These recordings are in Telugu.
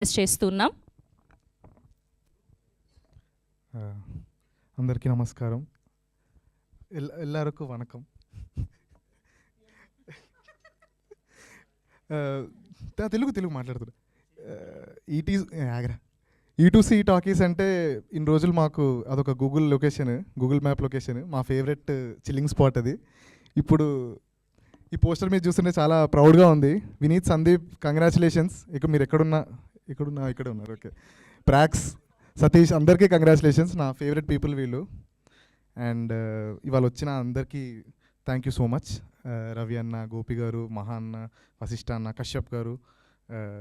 చేస్తున్నాం. అందరికీ నమస్కారం. ಎಲ್ಲರಿಗೂ వణకం. తెలుగు మాట్లాడుతున్నా. E2C టాకీస్ అంటే ఇన్ని రోజులు మాకు అదొక గూగుల్ మ్యాప్ లొకేషన్, మా ఫేవరెట్ చిల్లింగ్ స్పాట్ అది. ఇప్పుడు ఈ పోస్టర్ మీద చూస్తుంటే చాలా ప్రౌడ్గా ఉంది. వినీత్, సందీప్, కంగ్రాచులేషన్స్. ఇక మీరు ఇక్కడే ఉన్నారు. ఓకే, ప్రాక్స్, సతీష్, అందరికీ కంగ్రాచులేషన్స్. నా ఫేవరెట్ పీపుల్ వీళ్ళు. అండ్ ఇవాళ వచ్చిన అందరికీ thank you so much. Ravi అన్న, గోపి గారు, మహా అన్న, వశిష్ఠ అన్న, కశ్యప్ గారు,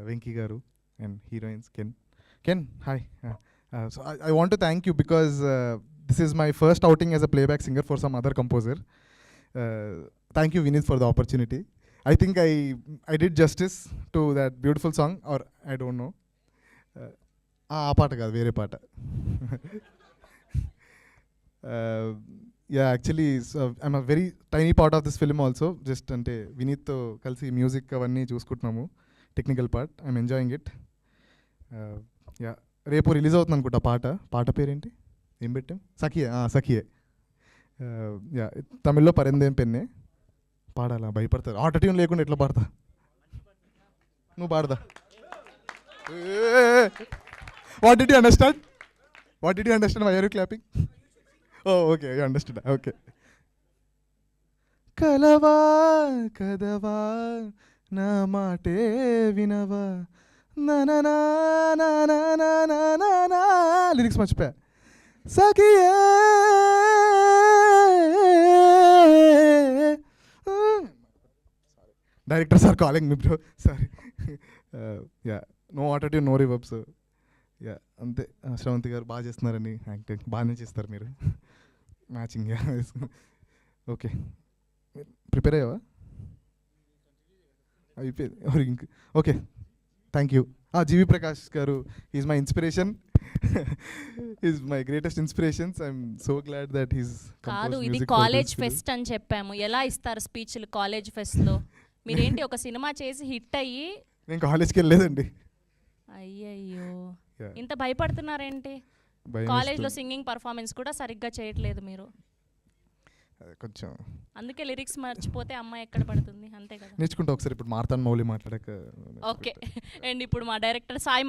వెంకీ గారు, and heroines can hi. So I want to thank you because this is my first outing as a playback singer for some other composer. Thank you, Vineet, for the opportunity. I think I did justice to that beautiful song, or I don't know. ఆ పాట కాదు, వేరే పాట. Yeah, actually I'm a very tiny part of this film also. Just అంటే వినీత్తో కలిసి మ్యూజిక్ అవన్నీ చూసుకుంటున్నాము, technical part. I'm enjoying it. Yeah, రేపు రిలీజ్ అవుతుంది అనుకుంటా పాట పేరేంటి, ఏం పెట్టాం? సఖియే. యా, తమిళ్లో పరిందేం పెన్నే. పాడాలా? భయపడతారు. ఆటోట్యూన్ లేకుండా ఎట్లా పాడతా? నువ్వు పాడదా? What did you understand? Why are you clapping? Oh, okay, you understood. Okay. కలవా కదవా నా మాటే వినవా నా లిరిక్స్ మర్చిపోయా. సఖియే director sir calling me bro, sorry. Yeah, no autotune, no reverbs. Yeah, అంతే. శ్రవంతి గారు బాగా చేస్తున్నారని యాక్టింగ్ బాగానే చేస్తారు మీరు. మ్యాచింగ్. Yeah, okay. ప్రిపేర్ అయ్యావా? అయిపోయింది ఇంక. Okay, thank you. GV Prakash garu, is my inspiration. Is my greatest inspirations. I'm so glad that he's కాదు, ఇది కాలేజ్ ఫెస్ట్ అని చెప్పాము. ఎలా ఇస్తారు స్పీచ్లు కాలేజ్ ఫెస్ట్లో? మీరేంటి ఒక సినిమా చేసి హిట్ అయ్యి? నేను కాలేజ్కి వెళ్ళలేదండి. అయ్యయ్యో, ఇంత భయపడుతున్నారేంటి? కాలేజ్లో సింగింగ్ పర్ఫార్మెన్స్ కూడా సరిగ్గా చేయట్లేదు మీరు. కొంచెం అందుకే లిరిక్స్ మర్చిపోతే అమ్మాయి ఎక్కడ పడుతుంది, అంతే కదా. నేర్చుకుంటా ఒకసారి. ఇప్పుడు మార్తాన్ మౌలి మాట్లాడాక. ఓకే. అండ్ ఇప్పుడు మా డైరెక్టర్ సాయి